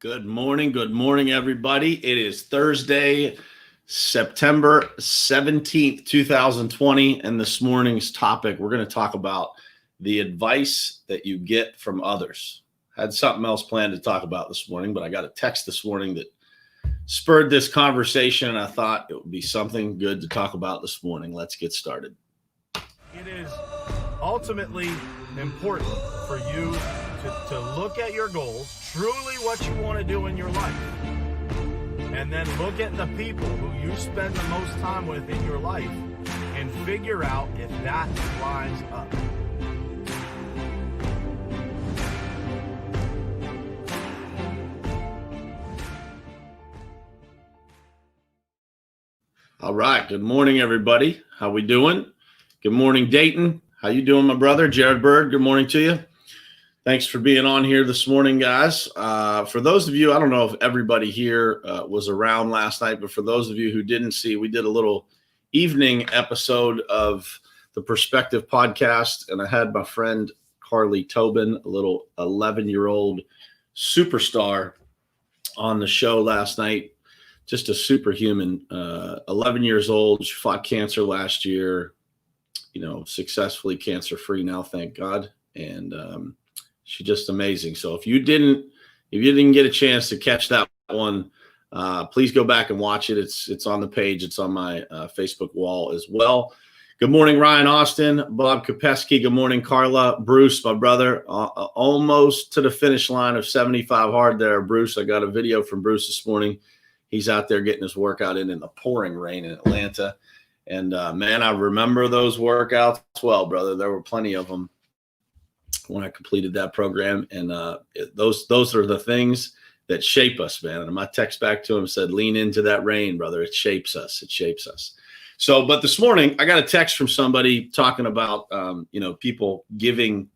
Good morning, everybody. It is Thursday, September 17th, 2020, and this morning's topic, we're going to talk about the advice that you get from others. I had something else planned to talk about this morning, but I got a text this morning that spurred this conversation, and I thought it would be something good to talk about this morning. Let's get started. It is ultimately important for you to look at your goals, truly what you want to do in your life, and then look at the people who you spend the most time with in your life and figure out if that lines up. All right. Good morning, everybody. How we doing? Good morning, Dayton. How you doing, my brother? Jared Bird, good morning to you. Thanks for being on here this morning, guys. For those of you, I don't know if everybody here was around last night, but for those of you who didn't see, we did a little evening episode of the Perspective podcast, and I had my friend Carly Tobin, a little 11-year-old superstar, on the show last night. Just a superhuman, 11 years old. She fought cancer last year, successfully cancer-free now, thank God. And she's just amazing. So if you didn't get a chance to catch that one, please go back and watch it. It's on the page. It's on my Facebook wall as well. Good morning, Ryan Austin, Bob Kopesky. Good morning, Carla. Bruce, my brother, almost to the finish line of 75 hard there. Bruce, I got a video from Bruce this morning. He's out there getting his workout in the pouring rain in Atlanta. And man, I remember those workouts well, brother. There were plenty of them when I completed that program. And those are the things that shape us, man. And my text back to him said, lean into that rain, brother. It shapes us. It shapes us. So, but this morning I got a text from somebody talking about, people giving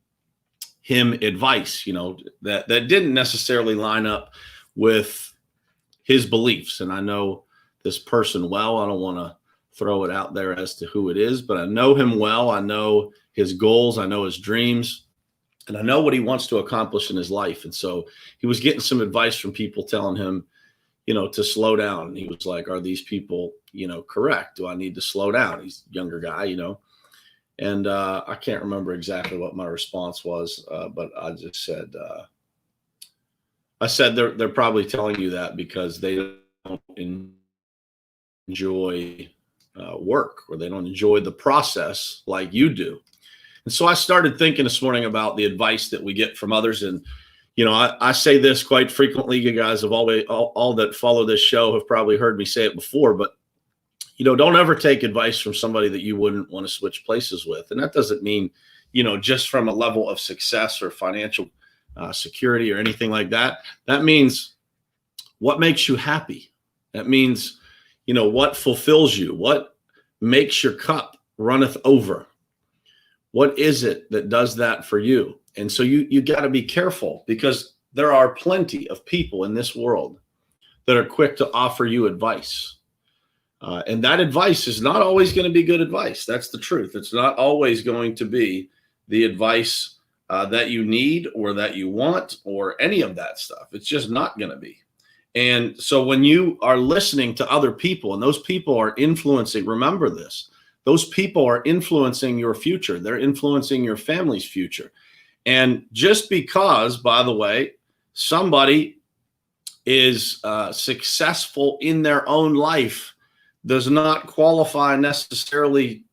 him advice, that didn't necessarily line up with his beliefs. And I know this person well. I don't want to throw it out there as to who it is, but I know him well. I know his goals. I know his dreams. And I know what he wants to accomplish in his life. And so he was getting some advice from people telling him, to slow down. And he was like, are these people, correct? Do I need to slow down? He's a younger guy, And I can't remember exactly what my response was, but I just said, they're probably telling you that because they don't enjoy work, or they don't enjoy the process like you do. And so I started thinking this morning about the advice that we get from others. And, I say this quite frequently. You guys have always, all that follow this show have probably heard me say it before, but, don't ever take advice from somebody that you wouldn't want to switch places with. And that doesn't mean, just from a level of success or financial security or anything like that. That means what makes you happy. That means, what fulfills you, what makes your cup runneth over. What is it that does that for you? And so you got to be careful, because there are plenty of people in this world that are quick to offer you advice. And that advice is not always going to be good advice. That's the truth. It's not always going to be the advice that you need or that you want or any of that stuff. It's just not going to be. And so when you are listening to other people and those people are influencing, remember this, those people are influencing your future. They're influencing your family's future. And just because, by the way, somebody is successful in their own life does not qualify necessarily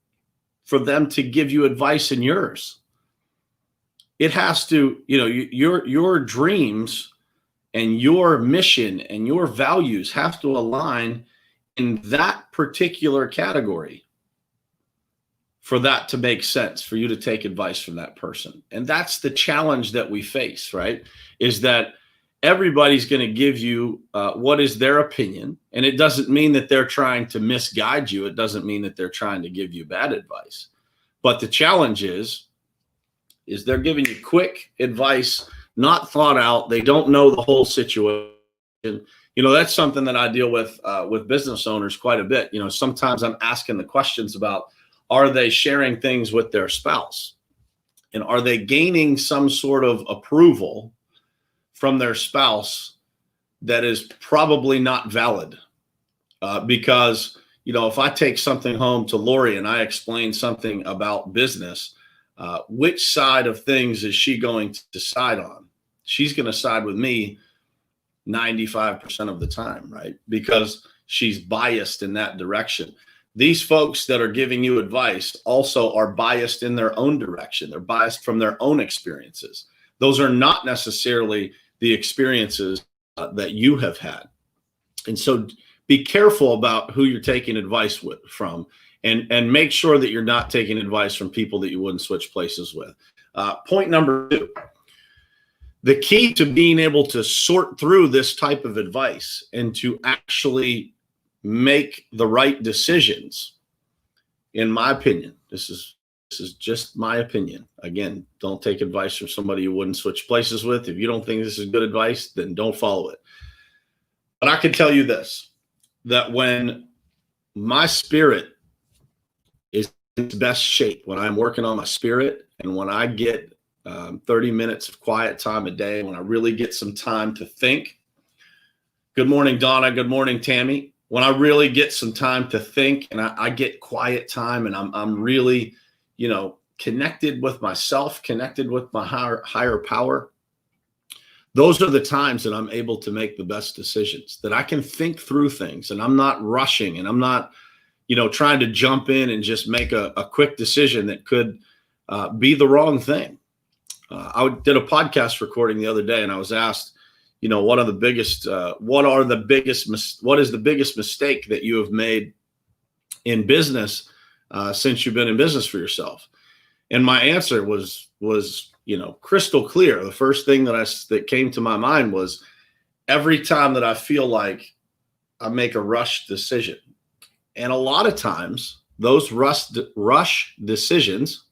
for them to give you advice in yours. It has to, your dreams and your mission and your values have to align in that particular category for that to make sense, for you to take advice from that person. And that's the challenge that we face, right? Is that everybody's going to give you what is their opinion. And it doesn't mean that they're trying to misguide you. It doesn't mean that they're trying to give you bad advice. But the challenge is they're giving you quick advice, not thought out. They don't know the whole situation. That's something that I deal with business owners quite a bit. Sometimes I'm asking the questions about, are they sharing things with their spouse? And are they gaining some sort of approval from their spouse that is probably not valid. Because, if I take something home to Lori and I explain something about business, which side of things is she going to decide on? She's going to side with me 95% of the time, right? Because she's biased in that direction. These folks that are giving you advice also are biased in their own direction. They're biased from their own experiences. Those are not necessarily the experiences that you have had. And so be careful about who you're taking advice from, and make sure that you're not taking advice from people that you wouldn't switch places with. Point number 2, the key to being able to sort through this type of advice and to actually make the right decisions, in my opinion, this is just my opinion. Again, don't take advice from somebody you wouldn't switch places with. If you don't think this is good advice, then don't follow it. But I can tell you this, that when my spirit is in its best shape, when I'm working on my spirit, and when I get 30 minutes of quiet time a day, when I really get some time to think. Good morning, Donna. Good morning, Tammy. When I really get some time to think, and I get quiet time, and I'm really, connected with myself, connected with my higher power, those are the times that I'm able to make the best decisions, that I can think through things, and I'm not rushing, and I'm not, trying to jump in and just make a quick decision that could be the wrong thing. I did a podcast recording the other day, and I was asked, what is the biggest mistake that you have made in business since you've been in business for yourself? And my answer was crystal clear. The first thing that came to my mind was, every time that I feel like I make a rush decision. And a lot of times those rush decisions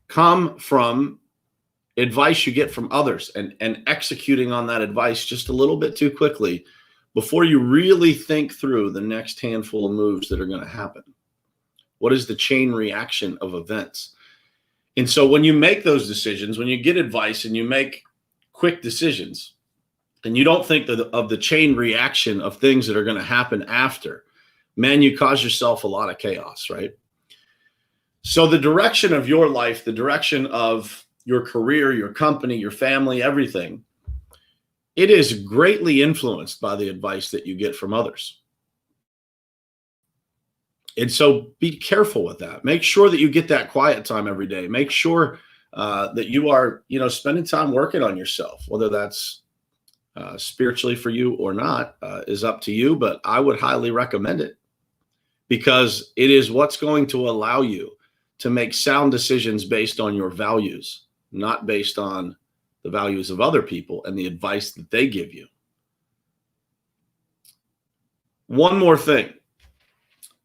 come from advice you get from others, and executing on that advice just a little bit too quickly before you really think through the next handful of moves that are going to happen. What is the chain reaction of events? And so when you make those decisions, when you get advice and you make quick decisions, and you don't think of the chain reaction of things that are going to happen after, man, you cause yourself a lot of chaos, right? So the direction of your life, the direction of your career, your company, your family, everything, it is greatly influenced by the advice that you get from others. And so be careful with that. Make sure that you get that quiet time every day. Make sure that you are, spending time working on yourself, whether that's spiritually for you or not, is up to you, but I would highly recommend it, because it is what's going to allow you to make sound decisions based on your values, not based on the values of other people and the advice that they give you. One more thing.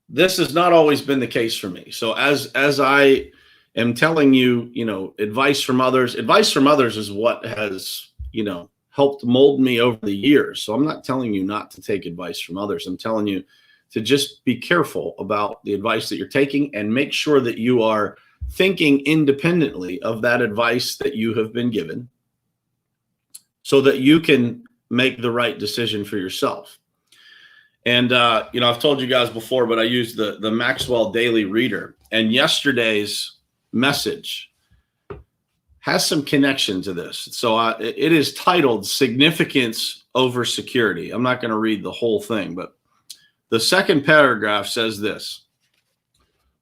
This has not always been the case for me. So as I am telling you, advice from others is what has, helped mold me over the years. So I'm not telling you not to take advice from others. I'm telling you to just be careful about the advice that you're taking, and make sure that you are thinking independently of that advice that you have been given, so that you can make the right decision for yourself. And, I've told you guys before, but I use the Maxwell Daily Reader, and yesterday's message has some connection to this. So it is titled Significance Over Security. I'm not going to read the whole thing, but the second paragraph says this.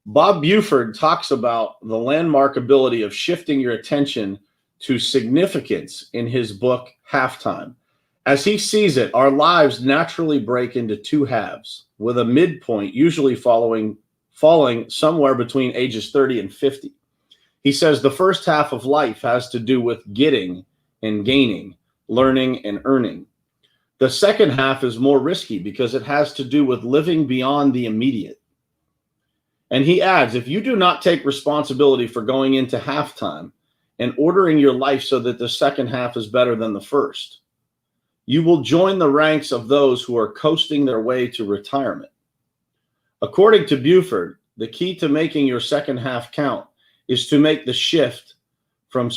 Bob Buford talks about the landmark ability of shifting your attention to significance in his book, Halftime. As he sees it, our lives naturally break into two halves, with a midpoint usually falling somewhere between ages 30 and 50. He says the first half of life has to do with getting and gaining, learning and earning. The second half is more risky because it has to do with living beyond the immediate. And he adds, if you do not take responsibility for going into halftime and ordering your life so that the second half is better than the first, you will join the ranks of those who are coasting their way to retirement. According to Buford, the key to making your second half count is to make the shift from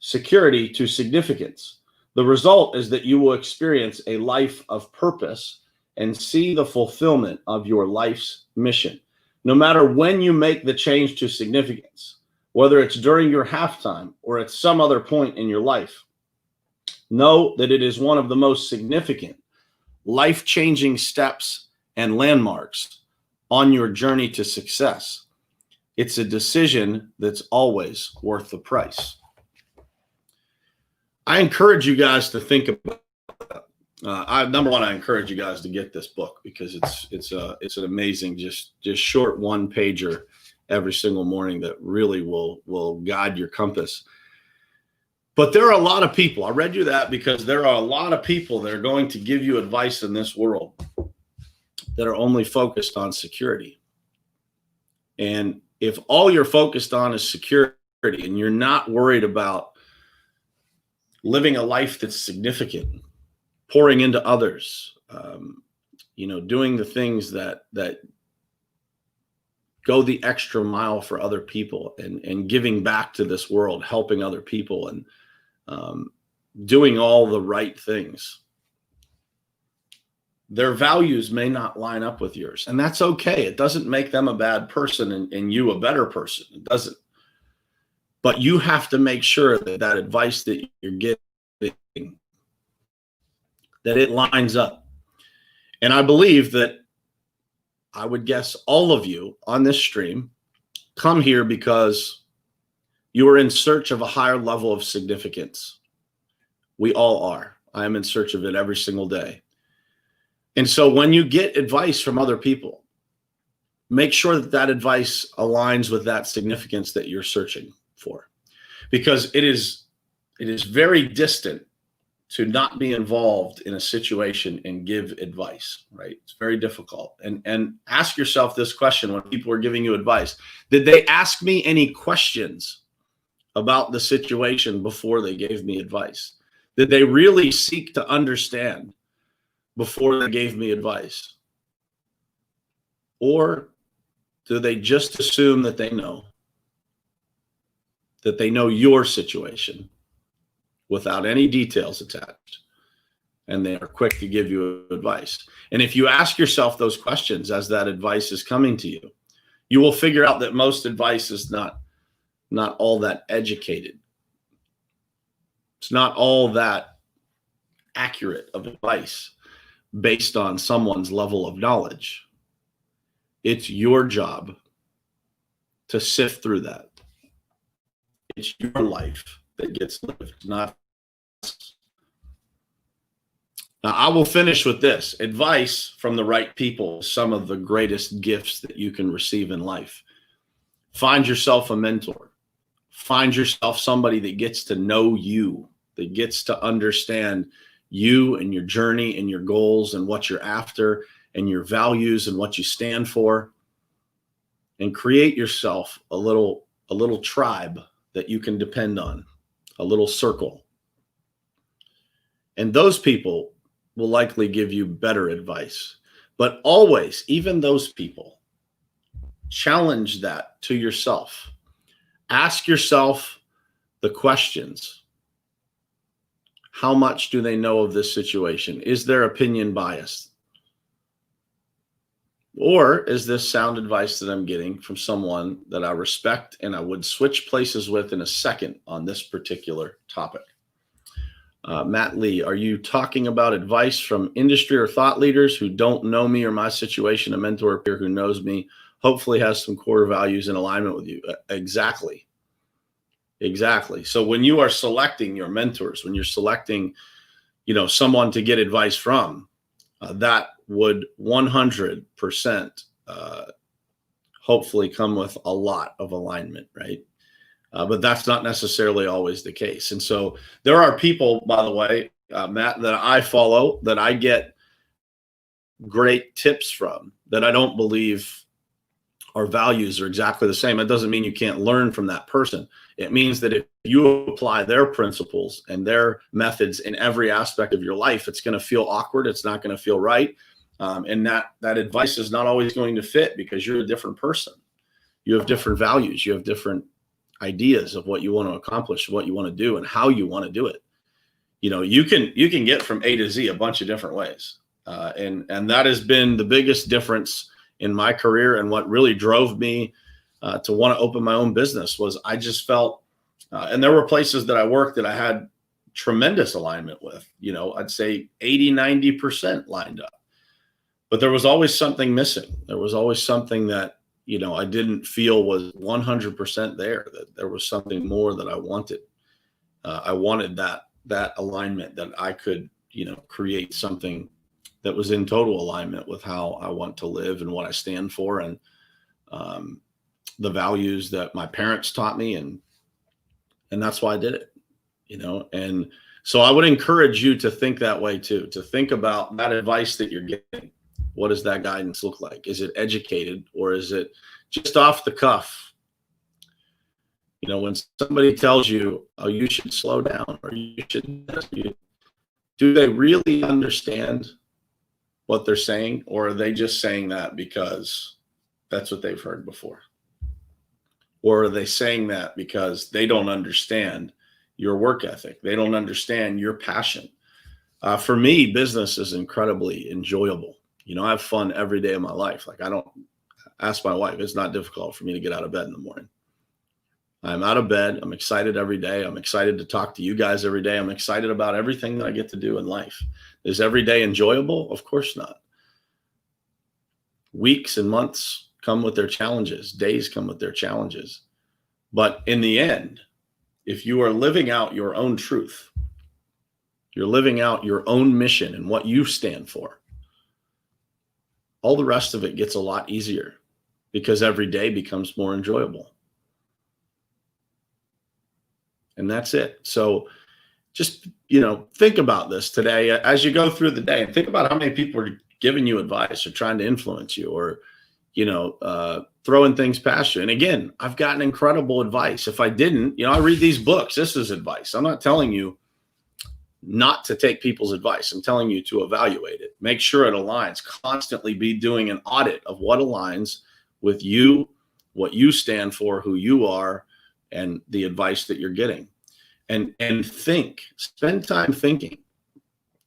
security to significance. The result is that you will experience a life of purpose and see the fulfillment of your life's mission. No matter when you make the change to significance, whether it's during your halftime or at some other point in your life, know that it is one of the most significant, life-changing steps and landmarks on your journey to success. It's a decision that's always worth the price. I encourage you guys to think about number one, I encourage you guys to get this book because it's an amazing, just short one pager every single morning that really will guide your compass. But there are a lot of people, I read you that because there are a lot of people that are going to give you advice in this world that are only focused on security. And if all you're focused on is security and you're not worried about living a life that's significant, pouring into others, doing the things that go the extra mile for other people and giving back to this world, helping other people and doing all the right things, their values may not line up with yours. And that's okay. It doesn't make them a bad person and you a better person. It doesn't. But you have to make sure that that advice that you're getting, that it lines up. And I believe that I would guess all of you on this stream come here because you are in search of a higher level of significance. We all are. I am in search of it every single day. And so when you get advice from other people, make sure that that advice aligns with that significance that you're searching for, because it is very distant to not be involved in a situation and give advice, right? It's very difficult. And ask yourself this question when people are giving you advice. Did they ask me any questions about the situation before they gave me advice? Did they really seek to understand before they gave me advice? Or do they just assume that they know your situation without any details attached, and they are quick to give you advice? And if you ask yourself those questions as that advice is coming to you, you will figure out that most advice is not all that educated. It's not all that accurate of advice based on someone's level of knowledge. It's your job to sift through that. It's your life that gets lived, not. Now, I will finish with this. Advice from the right people is some of the greatest gifts that you can receive in life. Find yourself a mentor. Find yourself somebody that gets to know you, that gets to understand you and your journey and your goals and what you're after and your values and what you stand for. And create yourself a little tribe that you can depend on, a little circle. And those people will likely give you better advice. But always, even those people, challenge that to yourself. Ask yourself the questions. How much do they know of this situation? Is their opinion biased? Or is this sound advice that I'm getting from someone that I respect and I would switch places with in a second on this particular topic? Matt Lee, are you talking about advice from industry or thought leaders who don't know me or my situation? A mentor or peer who knows me, hopefully has some core values in alignment with you. Exactly. So when you are selecting your mentors, when you're selecting, someone to get advice from, that would 100% hopefully come with a lot of alignment, right? But that's not necessarily always the case. And so there are people, by the way, Matt, that I follow, that I get great tips from, that I don't believe our values are exactly the same. It doesn't mean you can't learn from that person. It means that if you apply their principles and their methods in every aspect of your life, it's going to feel awkward. It's not going to feel right. And that advice is not always going to fit because you're a different person. You have different values. You have different ideas of what you want to accomplish, what you want to do, and how you want to do it. you can get from A to Z a bunch of different ways. And that has been the biggest difference in my career. And what really drove me to want to open my own business was I just felt, and there were places that I worked that I had tremendous alignment with, I'd say 80-90% lined up, but there was always something missing. There was always something that, I didn't feel was 100% there, that there was something more that I wanted. I wanted that alignment, that I could, create something that was in total alignment with how I want to live and what I stand for, and the values that my parents taught me. And that's why I did it, and so I would encourage you to think that way too, to think about that advice that you're getting. What does that guidance look like? Is it educated, or is it just off the cuff? When somebody tells you, oh, you should slow down, or you should, do they really understand what they're saying? Or are they just saying that because that's what they've heard before? Or are they saying that because they don't understand your work ethic? They don't understand your passion. For me, business is incredibly enjoyable. I have fun every day of my life. Like, I don't ask my wife, it's not difficult for me to get out of bed in the morning. I'm out of bed. I'm excited every day. I'm excited to talk to you guys every day. I'm excited about everything that I get to do in life. Is every day enjoyable? Of course not. Weeks and months come with their challenges. Days come with their challenges. But in the end, if you are living out your own truth, you're living out your own mission and what you stand for, all the rest of it gets a lot easier, because every day becomes more enjoyable. And that's it. So just, think about this today as you go through the day, and think about how many people are giving you advice or trying to influence you, or, throwing things past you. And again, I've gotten incredible advice. If I didn't, I read these books. This is advice. I'm not telling you not to take people's advice. I'm telling you to evaluate it. Make sure it aligns. Constantly be doing an audit of what aligns with you, what you stand for, who you are, and the advice that you're getting. And spend time thinking,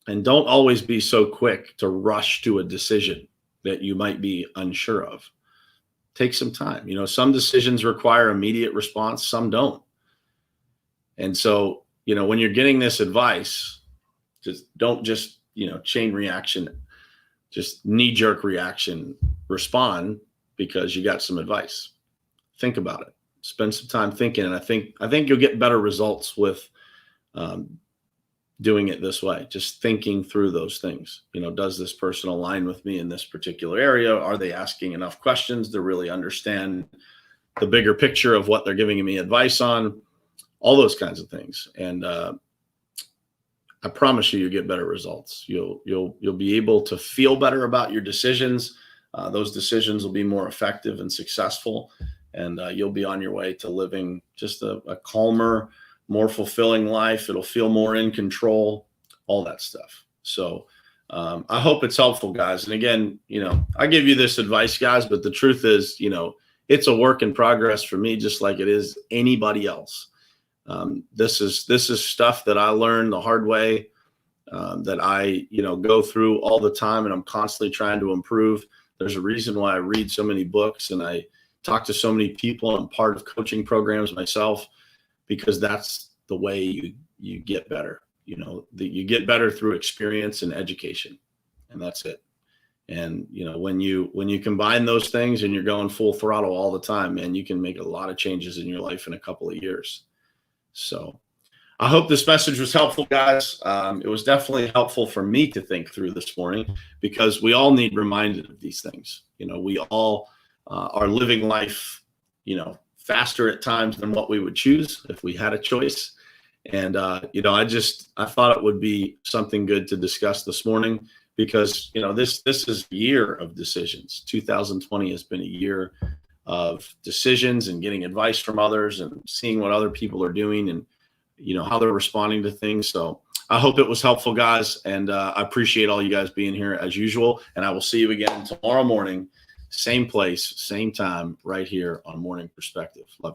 and don't always be so quick to rush to a decision that you might be unsure of. Take some time. Some decisions require immediate response, some don't. And so, when you're getting this advice, don't just, chain reaction, just knee-jerk reaction, respond because you got some advice. Think about it. Spend some time thinking, and I think you'll get better results with doing it this way. Just thinking through those things. Does this person align with me in this particular area? Are they asking enough questions to really understand the bigger picture of what they're giving me advice on? All those kinds of things. And I promise you, get better results. You'll be able to feel better about your decisions. Those decisions will be more effective and successful. And you'll be on your way to living just a calmer, more fulfilling life. It'll feel more in control, all that stuff. So I hope it's helpful, guys. And again, I give you this advice, guys, but the truth is, it's a work in progress for me, just like it is anybody else. This is stuff that I learned the hard way, that I, go through all the time, and I'm constantly trying to improve. There's a reason why I read so many books and I talk to so many people. I'm part of coaching programs myself, because that's the way you get better. You get better through experience and education, and that's it. And when you combine those things and you're going full throttle all the time, man, you can make a lot of changes in your life in a couple of years. So I hope this message was helpful, guys. It was definitely helpful for me to think through this morning, because we all need reminded of these things. We all are living life, faster at times than what we would choose if we had a choice. And, I thought it would be something good to discuss this morning, because, this is a year of decisions. 2020 has been a year of decisions and getting advice from others and seeing what other people are doing and, how they're responding to things. So I hope it was helpful, guys. And I appreciate all you guys being here as usual. And I will see you again tomorrow morning, same place, same time, right here on Morning Perspective. Love you.